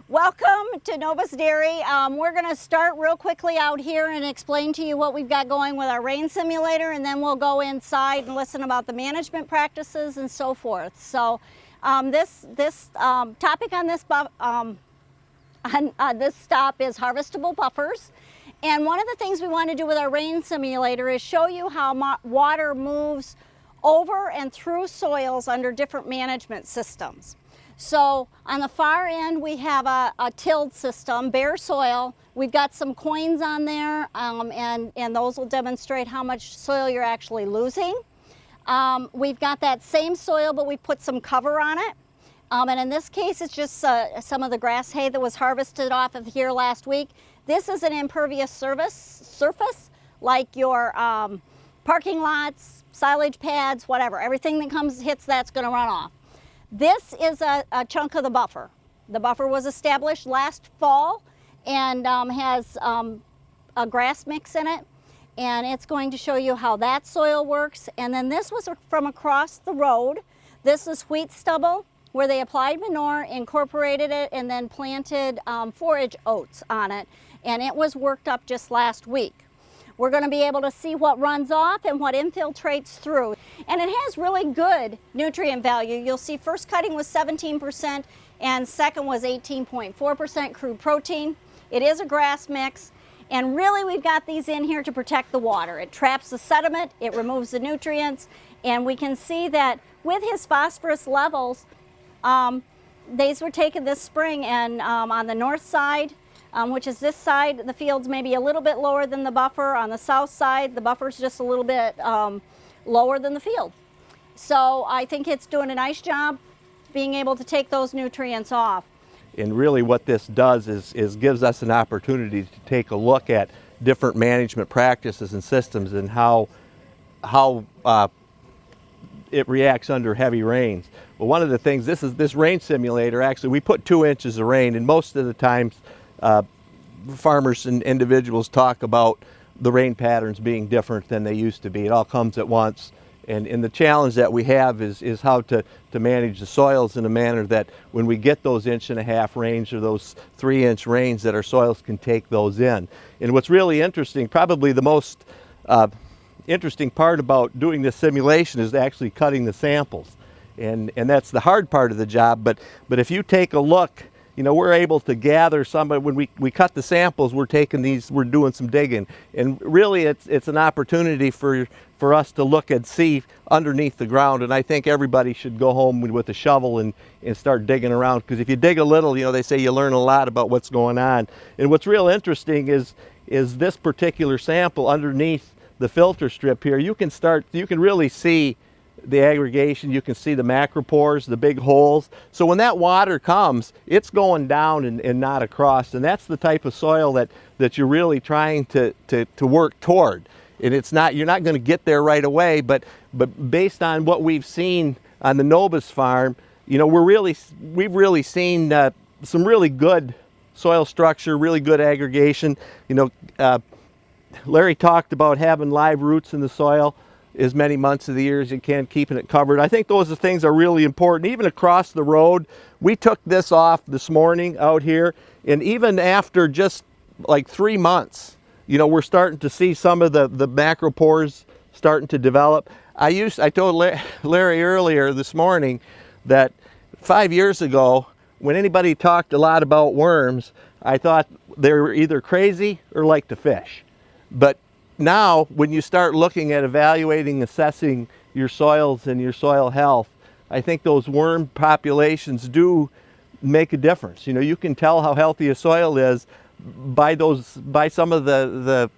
Welcome to Nobis Dairy. We're going to start real quickly out here and explain to you what we've got going with our rain simulator, and then we'll go inside and listen about the management practices and so forth. So this topic on this stop is harvestable buffers. And one of the things we want to do with our rain simulator is show you how water moves over and through soils under different management systems. So on the far end we have a tilled system, bare soil. We've got some coins on there and those will demonstrate how much soil you're actually losing. We've got that same soil, but we put some cover on it. And in this case it's just some of the grass hay that was harvested off of here last week. This is an impervious surface like your parking lots, silage pads, whatever. Everything that hits that's going to run off. This is a chunk of the buffer. The buffer was established last fall and has a grass mix in it, and it's going to show you how that soil works. And then this was from across the road. This is wheat stubble where they applied manure, incorporated it, and then planted forage oats on it, and it was worked up just last week. We're going to be able to see what runs off and what infiltrates through. And it has really good nutrient value. You'll see first cutting was 17% and second was 18.4% crude protein. It is a grass mix, and really we've got these in here to protect the water. It traps the sediment, it removes the nutrients, and we can see that with his phosphorus levels, these were taken this spring, and on the north side, which is this side, the field's maybe a little bit lower than the buffer. On the south side, the buffer's just a little bit lower than the field. So I think it's doing a nice job being able to take those nutrients off. And really what this does is gives us an opportunity to take a look at different management practices and systems and how it reacts under heavy rains. Well, one of the things, this rain simulator, actually we put 2 inches of rain, and most of the times farmers and individuals talk about the rain patterns being different than they used to be. It all comes at once, and the challenge that we have is how to manage the soils in a manner that when we get those 1.5 inch rains or those 3-inch rains, that our soils can take those in. And what's really interesting, probably the most interesting part about doing this simulation, is actually cutting the samples, and that's the hard part of the job. But if you take a look, you know, we're able to gather some, when we cut the samples, we're doing some digging. And really it's an opportunity for us to look and see underneath the ground. And I think everybody should go home with a shovel and start digging around, because if you dig a little, you know, they say you learn a lot about what's going on. And what's real interesting is this particular sample underneath the filter strip here. You can really see the aggregation, you can see the macropores, the big holes. So when that water comes, it's going down and not across, and that's the type of soil that you're really trying to work toward. And you're not going to get there right away, but based on what we've seen on the Nobis farm, you know, we've really seen some really good soil structure, really good aggregation. You know, Larry talked about having live roots in the soil as many months of the year as you can, keeping it covered. I think those things are really important. Even across the road, we took this off this morning out here, and even after just like 3 months, you know, we're starting to see some of the macropores starting to develop. I told Larry earlier this morning that 5 years ago, when anybody talked a lot about worms, I thought they were either crazy or like to fish. But now, when you start looking at evaluating, assessing your soils and your soil health, I think those worm populations do make a difference. You know, you can tell how healthy a soil is by some of the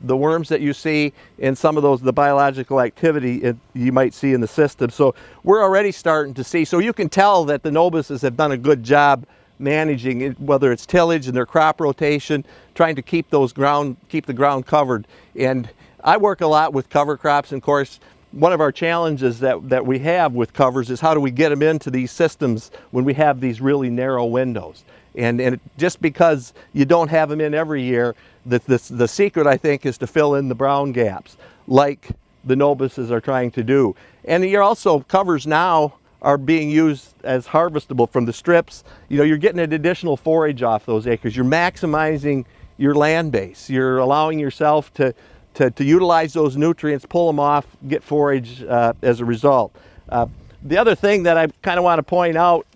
worms that you see, and some of the biological activity you might see in the system. So we're already starting to see. So you can tell that the Nobises have done a good job managing it, whether it's tillage and their crop rotation, trying to keep the ground covered. And I work a lot with cover crops, and of course one of our challenges that we have with covers is how do we get them into these systems when we have these really narrow windows. And just because you don't have them in every year, the secret, I think, is to fill in the brown gaps like the Nobises are trying to do. And you're also, covers now are being used as harvestable from the strips, you're getting an additional forage off those acres. You're maximizing your land base. You're allowing yourself to utilize those nutrients, pull them off, get forage as a result. The other thing that I kind of want to point out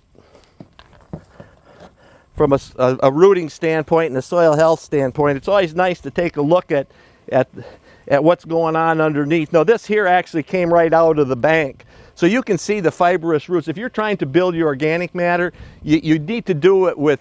from a rooting standpoint and a soil health standpoint, it's always nice to take a look at what's going on underneath. Now this here actually came right out of the bank. So you can see the fibrous roots. If you're trying to build your organic matter, you need to do it with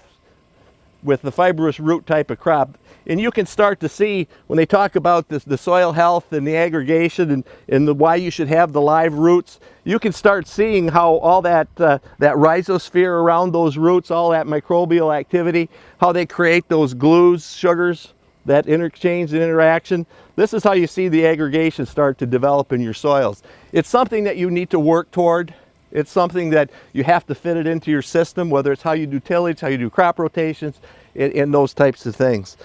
the fibrous root type of crop. And you can start to see when they talk about the soil health and the aggregation and why you should have the live roots, you can start seeing how all that rhizosphere around those roots, all that microbial activity, how they create those glues, sugars, that interchange and interaction. This is how you see the aggregation start to develop in your soils. It's something that you need to work toward. It's something that you have to fit it into your system, whether it's how you do tillage, how you do crop rotations, and those types of things.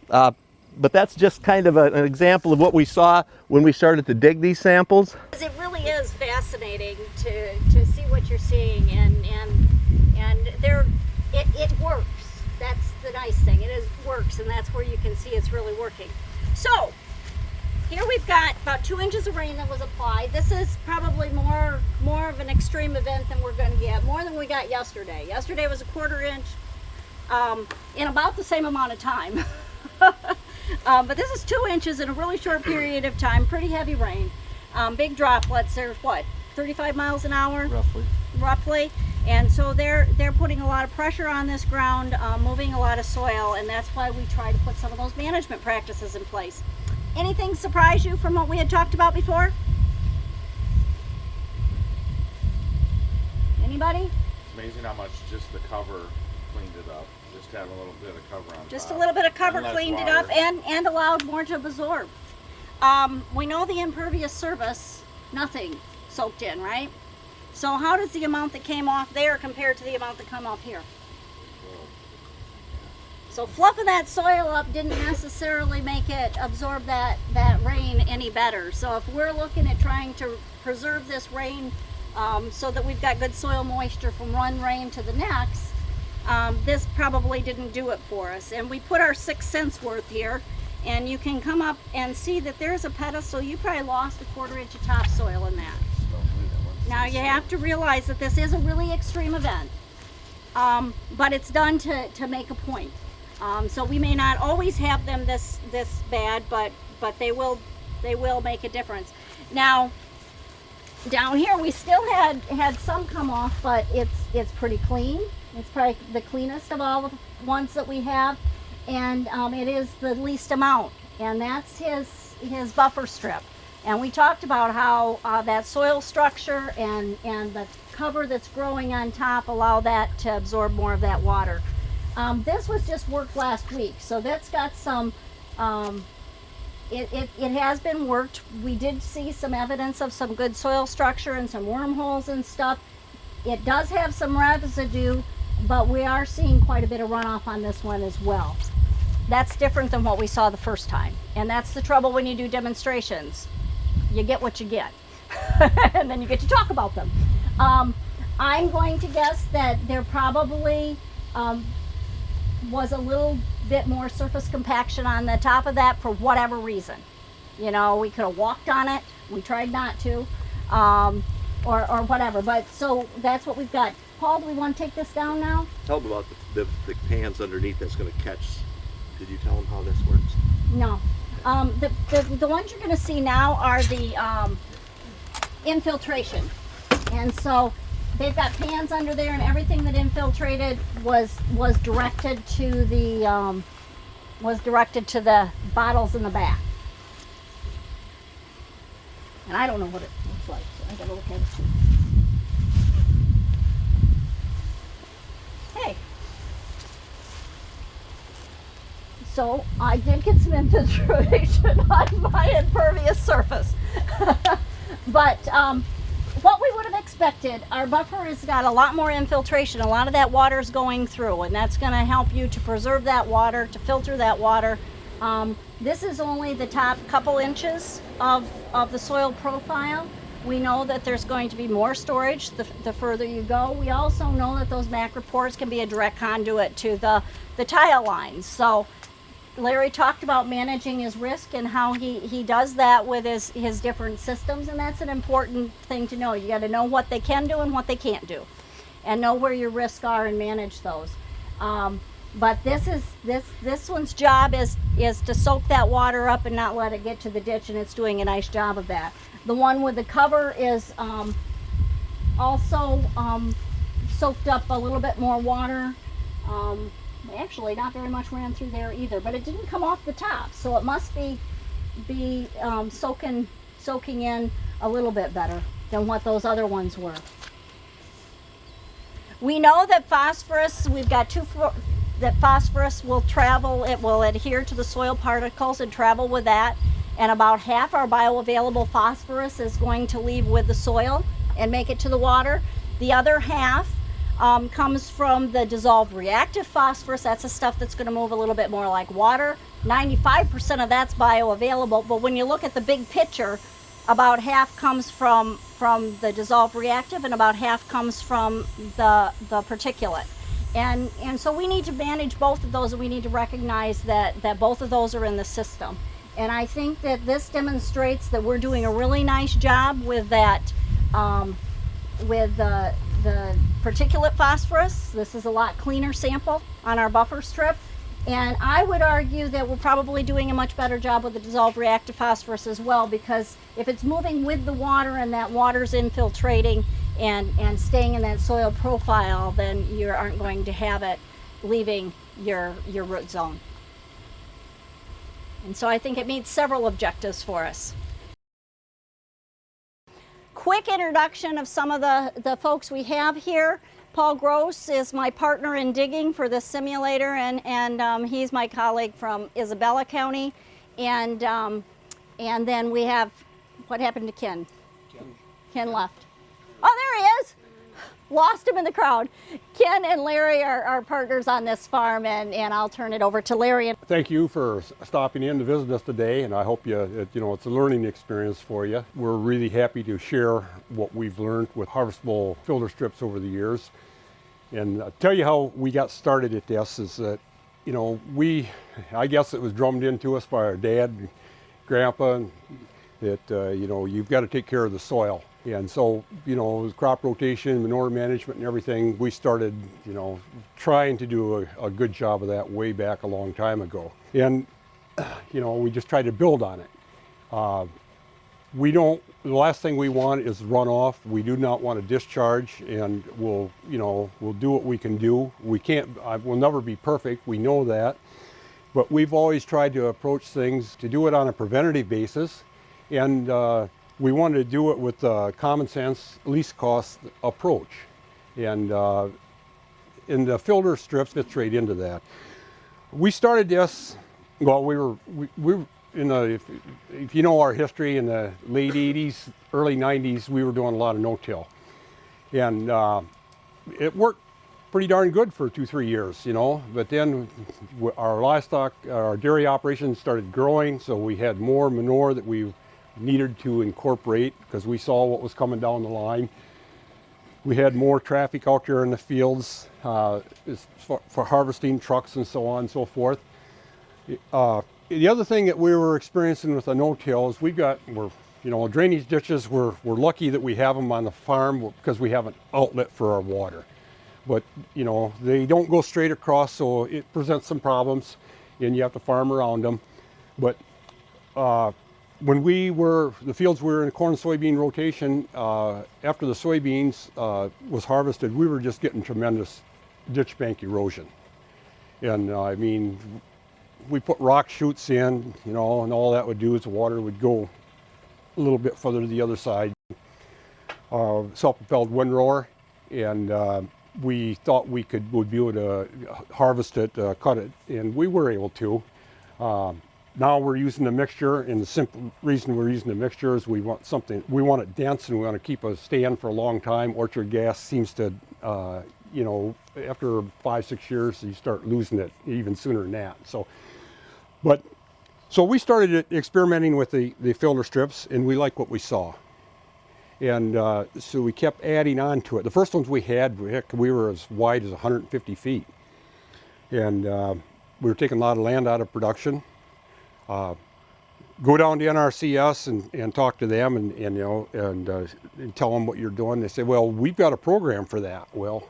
But that's just kind of an example of what we saw when we started to dig these samples. It really is fascinating to see what you're seeing, and it works. That's the nice thing. It works, and that's where you can see it's really working. So here we've got about 2 inches of rain that was applied. This is probably more of an extreme event than we're going to get, more than we got yesterday. Yesterday was a 1/4 inch in about the same amount of time. But this is 2 inches in a really short period of time. Pretty heavy rain. Big droplets. They're what, 35 miles an hour? Roughly. And so they're putting a lot of pressure on this ground, moving a lot of soil, and that's why we try to put some of those management practices in place. Anything surprise you from what we had talked about before? Anybody? It's amazing how much just the cover cleaned it up. Just having a little bit of cover on Just top. a little bit of cover And less cleaned it water. up and allowed more to absorb. We know the impervious surface, nothing soaked in, right? So how does the amount that came off there compare to the amount that come off here? So fluffing that soil up didn't necessarily make it absorb that rain any better. So if we're looking at trying to preserve this rain so that we've got good soil moisture from one rain to the next, this probably didn't do it for us. And we put our 6 cents worth here, and you can come up and see that there's a pedestal. You probably lost a 1/4 inch of topsoil in that. Now you have to realize that this is a really extreme event, but it's done to make a point. So we may not always have them this bad, but they will make a difference. Now down here we still had some come off, but it's pretty clean. It's probably the cleanest of all the ones that we have, and it is the least amount, and that's his buffer strip. And we talked about how that soil structure and the cover that's growing on top allow that to absorb more of that water. This was just worked last week, so that's got some, it has been worked. We did see some evidence of some good soil structure and some wormholes and stuff. It does have some residue, but we are seeing quite a bit of runoff on this one as well. That's different than what we saw the first time, and that's the trouble when you do demonstrations. You get what you get, and then you get to talk about them. I'm going to guess that there probably was a little bit more surface compaction on the top of that for whatever reason. You know, we could have walked on it. We tried not to, or whatever. But so that's what we've got. Paul, do we want to take this down now? Tell them about the pans underneath that's going to catch. Did you tell them how this works? No. The ones you're going to see now are the infiltration, and so they've got pans under there, and everything that infiltrated was directed to the bottles in the back. And I don't know what it looks like, so I gotta look at it. Hey. So I did get some infiltration on my impervious surface. But what we would have expected, our buffer has got a lot more infiltration. A lot of that water is going through, and that's going to help you to preserve that water, to filter that water. This is only the top couple inches of the soil profile. We know that there's going to be more storage the further you go. We also know that those macro pores can be a direct conduit to the tile lines. So Larry talked about managing his risk and how he does that with his different systems, and that's an important thing to know. You got to know what they can do and what they can't do, and know where your risks are and manage those. But this one's job is to soak that water up and not let it get to the ditch, and it's doing a nice job of that. The one with the cover is also soaked up a little bit more water. Actually, not very much ran through there either, but it didn't come off the top, so it must be soaking in a little bit better than what those other ones were. We know that phosphorus, we've got that phosphorus will travel, it will adhere to the soil particles and travel with that, and about half our bioavailable phosphorus is going to leave with the soil and make it to the water. The other half comes from the dissolved reactive phosphorus. That's the stuff that's going to move a little bit more like water. 95% of that's bioavailable, but when you look at the big picture, about half comes from the dissolved reactive and about half comes from the particulate. And so we need to manage both of those, and we need to recognize that both of those are in the system. And I think that this demonstrates that we're doing a really nice job with that, with the particulate phosphorus. This is a lot cleaner sample on our buffer strip. And I would argue that we're probably doing a much better job with the dissolved reactive phosphorus as well, because if it's moving with the water and that water's infiltrating and staying in that soil profile, then you aren't going to have it leaving your root zone. And so I think it meets several objectives for us. Quick introduction of some of the folks we have here. Paul Gross is my partner in digging for this simulator, and he's my colleague from Isabella County. And then we have, what happened to Ken? Ken left. Oh, there he is. Lost him in the crowd. Ken and Larry are partners on this farm, and I'll turn it over to Larry. Thank you for stopping in to visit us today, and I hope it's a learning experience for you. We're really happy to share what we've learned with harvestable filter strips over the years. And I'll tell you how we got started at this is that, I guess it was drummed into us by our dad and grandpa that, you've got to take care of the soil. And so, with crop rotation, manure management and everything, we started, trying to do a good job of that way back a long time ago. And, we just tried to build on it. The last thing we want is runoff. We do not want to discharge, and we'll do what we can do. We'll never be perfect, we know that. But we've always tried to approach things to do it on a preventative basis. And we wanted to do it with a common sense, least cost approach. And the filter strips fits right into that. We started this, well, we were in the, if you know our history, in the late 80s, early 90s, we were doing a lot of no-till. And it worked pretty darn good for 2-3 years, but then our livestock, our dairy operations started growing, so we had more manure that we needed to incorporate because we saw what was coming down the line. We had more traffic out there in the fields for harvesting trucks and so on and so forth. The other thing that we were experiencing with the no-till is drainage ditches, we're lucky that we have them on the farm because we have an outlet for our water. But, they don't go straight across, so it presents some problems and you have to farm around them. But when the fields were in corn soybean rotation, after the soybeans was harvested, we were just getting tremendous ditch bank erosion. And we put rock chutes in, and all that would do is the water would go a little bit further to the other side. Self-propelled windrower, and we thought we would be able to harvest it, cut it, and we were able to. Now we're using the mixture, and the simple reason we're using the mixture is we want it dense, and we want to keep a stand for a long time. Orchard gas seems to, after 5-6 years, you start losing it even sooner than that. So we started experimenting with the filter strips, and we like what we saw. And so we kept adding on to it. The first ones we had, heck, we were as wide as 150 feet. And we were taking a lot of land out of production. Go down to NRCS and talk to them and tell them what you're doing. They say, well, we've got a program for that. Well,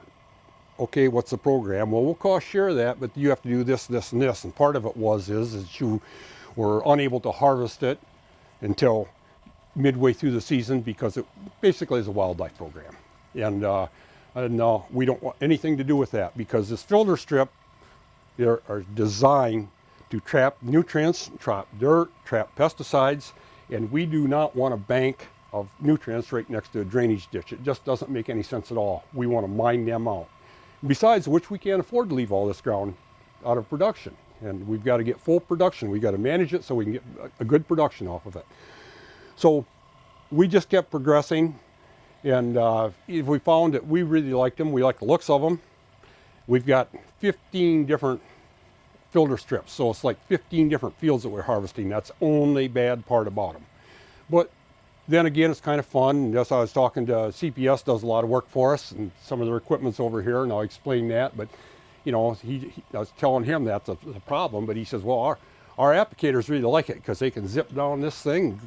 okay, what's the program? Well, we'll cost share that, but you have to do this, this, and this. And part of it is that you were unable to harvest it until midway through the season because it basically is a wildlife program. And no, we don't want anything to do with that because this filter strip, they are designed to trap nutrients, trap dirt, trap pesticides, and we do not want a bank of nutrients right next to a drainage ditch. It just doesn't make any sense at all. We want to mine them out. Besides which, we can't afford to leave all this ground out of production. And we've got to get full production. We've got to manage it so we can get a good production off of it. So we just kept progressing, and if we found that we really liked them, we like the looks of them. We've got 15 different filter strips, so it's like 15 different fields that we're harvesting. That's the only bad part about them. But then again, it's kind of fun. And just I was talking to CPS, does a lot of work for us, and some of their equipment's over here, and I'll explain that. But you know, I was telling him that's a problem, but he says, well, our applicators really like it because they can zip down this thing,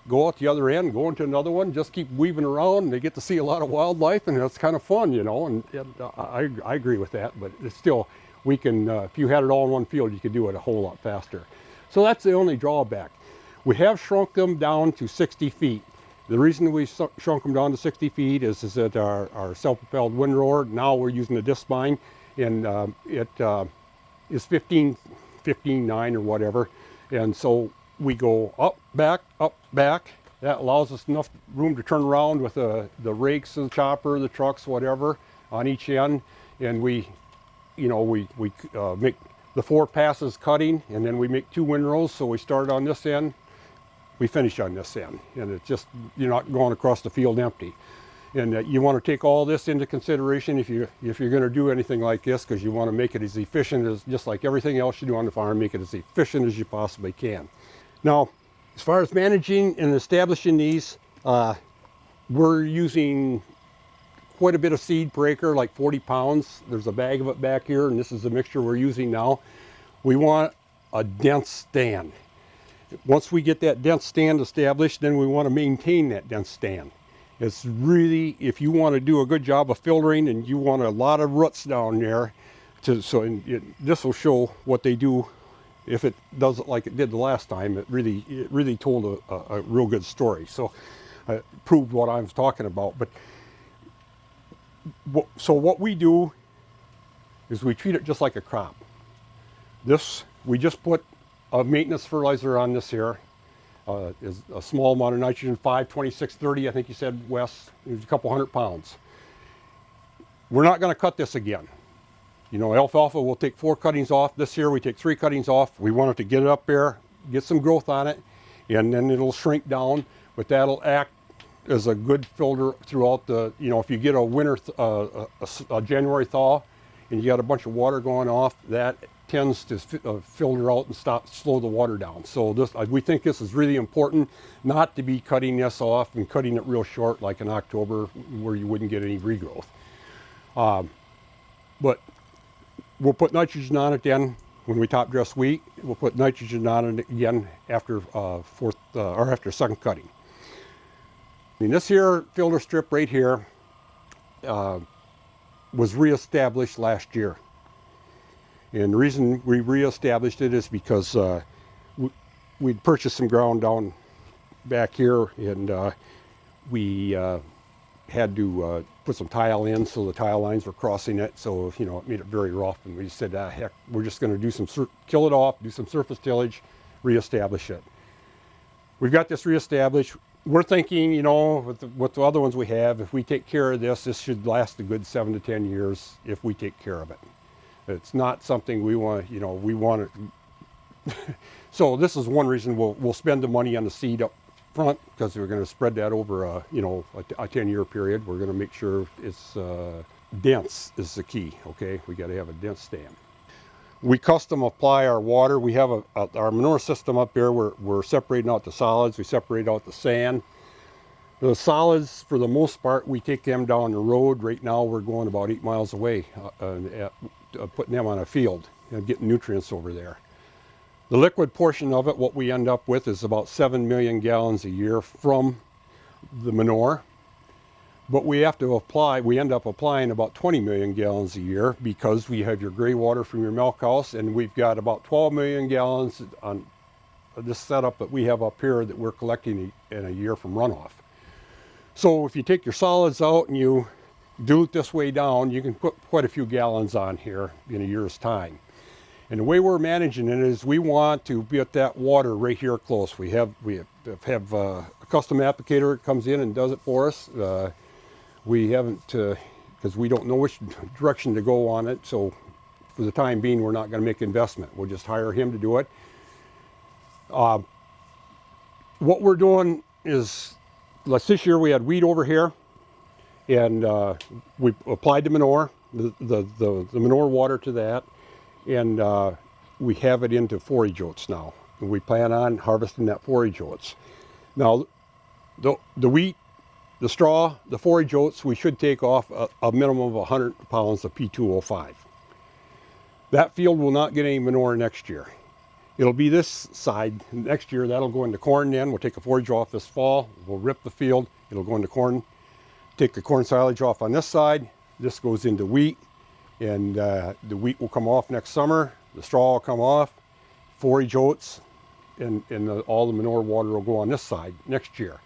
go out the other end, go into another one, just keep weaving around, and they get to see a lot of wildlife, and that's kind of fun, you know. And I agree with that, but it's still, we can, if you had it all in one field, you could do it a whole lot faster. So that's the only drawback. We have shrunk them down to 60 feet. The reason we shrunk them down to 60 feet is that our self-propelled windrower, now we're using a disc spine, and it is 15.9 or whatever. And so we go up, back, That allows us enough room to turn around with the rakes and the chopper, the trucks, whatever, on each end. And we make the 4 passes cutting, and then we make 2 windrows. So we start on this end, we finish on this end. And it's just, you're not going across the field empty. And you want to take all this into consideration if you're going to do anything like this, because you want to make it as efficient as, just like everything else you do on the farm, make it as efficient as you possibly can. Now, as far as managing and establishing these, we're using quite a bit of seed per acre, like 40 pounds. There's a bag of it back here, and this is the mixture we're using now. We want a dense stand. Once we get that dense stand established, then we want to maintain that dense stand. It's really, if you want to do a good job of filtering and you want a lot of roots down there, this will show what they do. If it does it like it did the last time, it really told a real good story. So it proved what I was talking about. But so what we do is we treat it just like a crop. We just put a maintenance fertilizer on this here. Is a small amount of nitrogen, 5-26-30, I think you said, Wes. It was a couple 100 pounds. We're not going to cut this again. You know, alfalfa will take 4 cuttings off. This year we take 3 cuttings off. We want it to get it up there, get some growth on it, and then it'll shrink down. But that'll act as a good filter throughout the, if you get a winter, a January thaw, and you got a bunch of water going off, that tends to filter out and slow the water down. So we think this is really important, not to be cutting this off and cutting it real short like in October where you wouldn't get any regrowth. But we'll put nitrogen on it then when we top dress wheat. We'll put nitrogen on it again after after second cutting. I mean, this here filter strip right here was reestablished last year. And the reason we reestablished it is because we'd purchased some ground down back here, and we had to put some tile in, so the tile lines were crossing it, so it made it very rough. And we just said, heck, we're just going to do kill it off, do some surface tillage, reestablish it. We've got this reestablished. We're thinking, with the other ones we have, if we take care of this should last a good 7 to 10 years if we take care of it. It's not something we want, we want it. So this is one reason we'll spend the money on the seed up front, because we're going to spread that over a 10-year period. We're going to make sure it's dense is the key. Okay, we got to have a dense stand. We custom apply our water. We have our manure system up here. We're separating out the solids. We separate out the sand. The solids, for the most part, we take them down the road. Right now, we're going about 8 miles away, putting them on a field and getting nutrients over there. The liquid portion of it, what we end up with is about 7 million gallons a year from the manure. But we end up applying about 20 million gallons a year because we have your gray water from your milk house, and we've got about 12 million gallons on this setup that we have up here that we're collecting in a year from runoff. So if you take your solids out and you dilute this way down, you can put quite a few gallons on here in a year's time. And the way we're managing it is we want to get that water right here close. We have a custom applicator that comes in and does it for us. We haven't, because we don't know which direction to go on it, so for the time being, we're not going to make investment. We'll just hire him to do it. What we're doing is, this year we had wheat over here, and we applied the manure, the manure water to that, and we have it into forage oats now. And we plan on harvesting that forage oats. Now, the wheat, the straw, the forage oats, we should take off a minimum of 100 pounds of P2O5. That field will not get any manure next year. It'll be this side. Next year, that'll go into corn then. We'll take the forage off this fall. We'll rip the field. It'll go into corn. Take the corn silage off on this side. This goes into wheat. And the wheat will come off next summer. The straw will come off. Forage oats. And all the manure water will go on this side next year.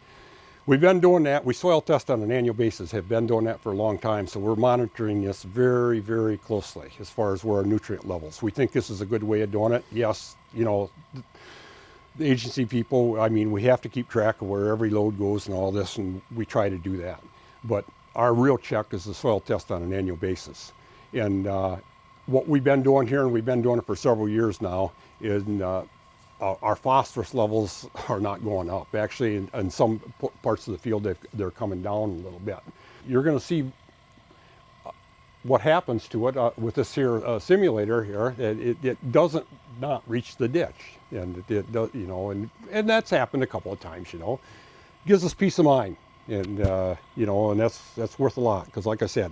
We've been doing that. We soil test on an annual basis, have been doing that for a long time. So we're monitoring this very, very closely as far as where our nutrient levels. We think this is a good way of doing it. Yes, you know, the agency people, I mean, we have to keep track of where every load goes and all this, and we try to do that. But our real check is the soil test on an annual basis. And what we've been doing here, and we've been doing it for several years now, is our phosphorus levels are not going up. Actually, in some parts of the field, they're coming down a little bit. You're going to see what happens to it with this here simulator here. It doesn't not reach the ditch, and it does, you know, and that's happened a couple of times. You know, gives us peace of mind, and you know, and that's worth a lot, because, like I said,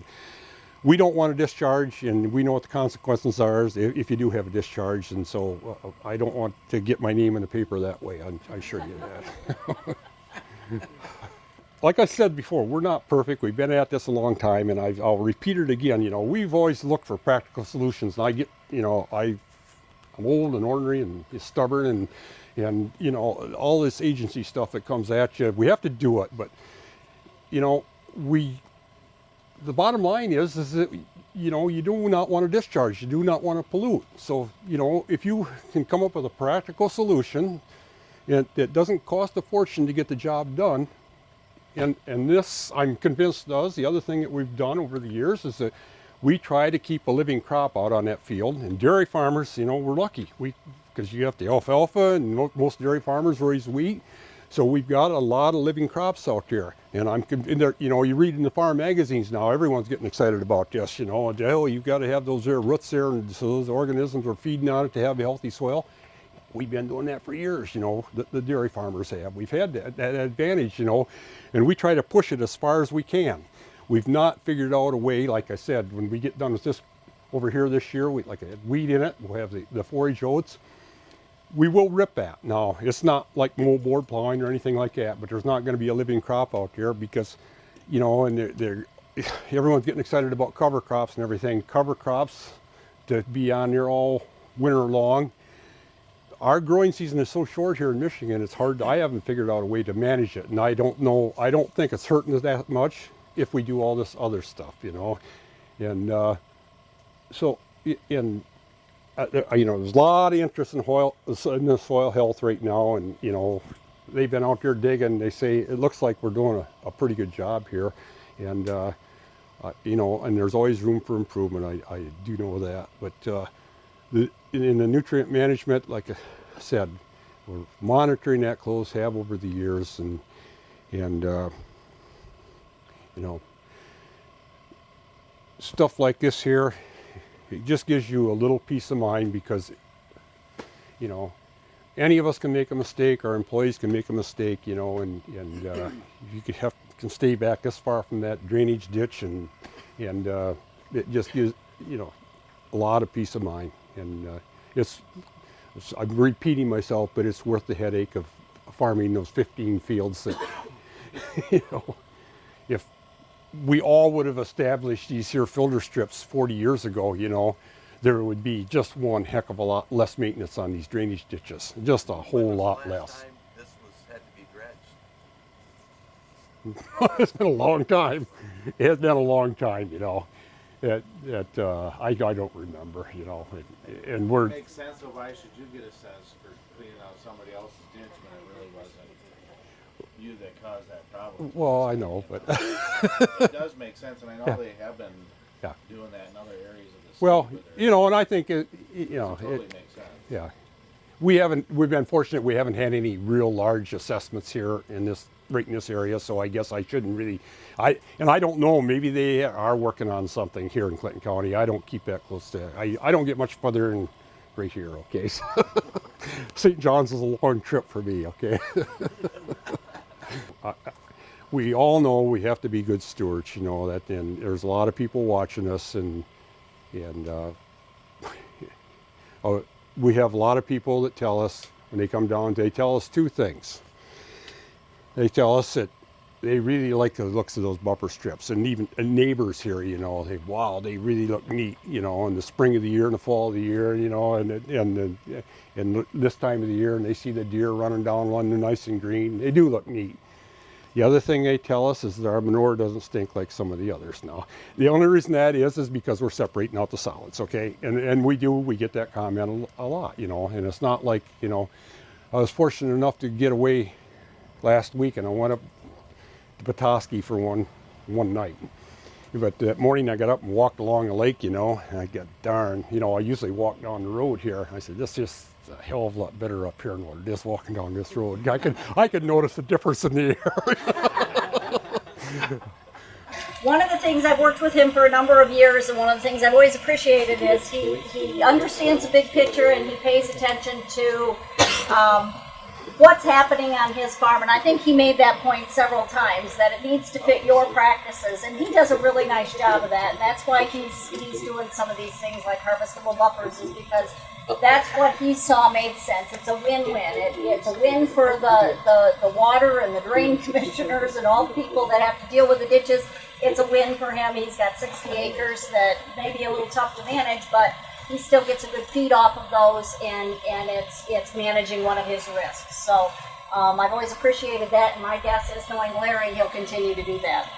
we don't want to discharge, and we know what the consequences are if you do have a discharge, and so I don't want to get my name in the paper that way. I assure you that. Like I said before, we're not perfect. We've been at this a long time, and I'll repeat it again. You know, we've always looked for practical solutions, and I get, you know, I'm old and ornery and stubborn, and you know, all this agency stuff that comes at you. We have to do it, but you know, the bottom line is that, you know, you do not want to discharge. You do not want to pollute. So, you know, if you can come up with a practical solution that doesn't cost a fortune to get the job done, and this, I'm convinced, does. The other thing that we've done over the years is that we try to keep a living crop out on that field. And dairy farmers, you know, we're lucky. Because you have the alfalfa, and most dairy farmers raise wheat. So we've got a lot of living crops out there, and you know, you read in the farm magazines now, everyone's getting excited about this, you know, and, oh, you've got to have those there roots there, and so those organisms are feeding on it to have a healthy soil. We've been doing that for years, you know, the dairy farmers have. We've had that advantage, you know, and we try to push it as far as we can. We've not figured out a way, like I said, when we get done with this over here this year, like I had wheat in it, we'll have the forage oats. We will rip that. Now, it's not like moldboard plowing or anything like that, but there's not going to be a living crop out there because, you know, and everyone's getting excited about cover crops and everything. Cover crops to be on there all winter long. Our growing season is so short here in Michigan, it's hard. I haven't figured out a way to manage it, and I don't think it's hurting us that much if we do all this other stuff, you know. And so, you know, there's a lot of interest in the soil health right now, and you know, they've been out there digging. They say it looks like we're doing a pretty good job here, and you know, and there's always room for improvement. I do know that, but in the nutrient management, like I said, we're monitoring that close, have over the years, and you know, stuff like this here. It just gives you a little peace of mind because, you know, any of us can make a mistake. Our employees can make a mistake, you know, and you can stay back this far from that drainage ditch, and it just gives, you know, a lot of peace of mind. And I'm repeating myself, but it's worth the headache of farming those 15 fields that, you know, if we all would have established these here filter strips 40 years ago, you know, there would be just one heck of a lot less maintenance on these drainage ditches, just a whole lot less. This had to be dredged. It's been a long time. It has been a long time, you know. I don't remember, you know, and we're. It makes sense. So why should you get a sense for cleaning out somebody else's ditch when it really wasn't you that caused that problem? Well, I know, but it does make sense, and I know they have been doing that in other areas of the city. well, you know, and I think it, you know, totally makes sense. yeah, we've been fortunate. We haven't had any real large assessments here right in this area, so I guess I shouldn't really. I don't know. Maybe they are working on something here in Clinton County. I don't keep that close to. I don't get much further than right here. Okay, so St. John's is a long trip for me. Okay. We all know we have to be good stewards, you know, that, and there's a lot of people watching us, and we have a lot of people that tell us when they come down, they tell us two things. They tell us that they really like the looks of those buffer strips, and even neighbors here, you know, they really look neat, you know, in the spring of the year and the fall of the year, you know, and this time of the year, and they see the deer running down one, they're nice and green. They do look neat. The other thing they tell us is that our manure doesn't stink like some of the others now. The only reason that is because we're separating out the solids, okay? And we get that comment a lot, you know, and it's not like, you know, I was fortunate enough to get away last week, and I went up to Petoskey for one night. But that morning I got up and walked along the lake, you know, and I got darn, you know, I usually walk down the road here. I said, this is a hell of a lot better up here than what it is walking down this road. I could notice the difference in the air. One of the things I've worked with him for a number of years, and one of the things I've always appreciated is he understands the big picture, and he pays attention to what's happening on his farm. And I think he made that point several times, that it needs to fit your practices, and he does a really nice job of that. And that's why he's doing some of these things like harvestable buffers, is because that's what he saw made sense. It's a win-win. It's a win for the water and the drain commissioners and all the people that have to deal with the ditches. It's a win for him. He's got 60 acres that may be a little tough to manage, but he still gets a good feed off of those, and it's managing one of his risks. So I've always appreciated that, and my guess is, knowing Larry, he'll continue to do that.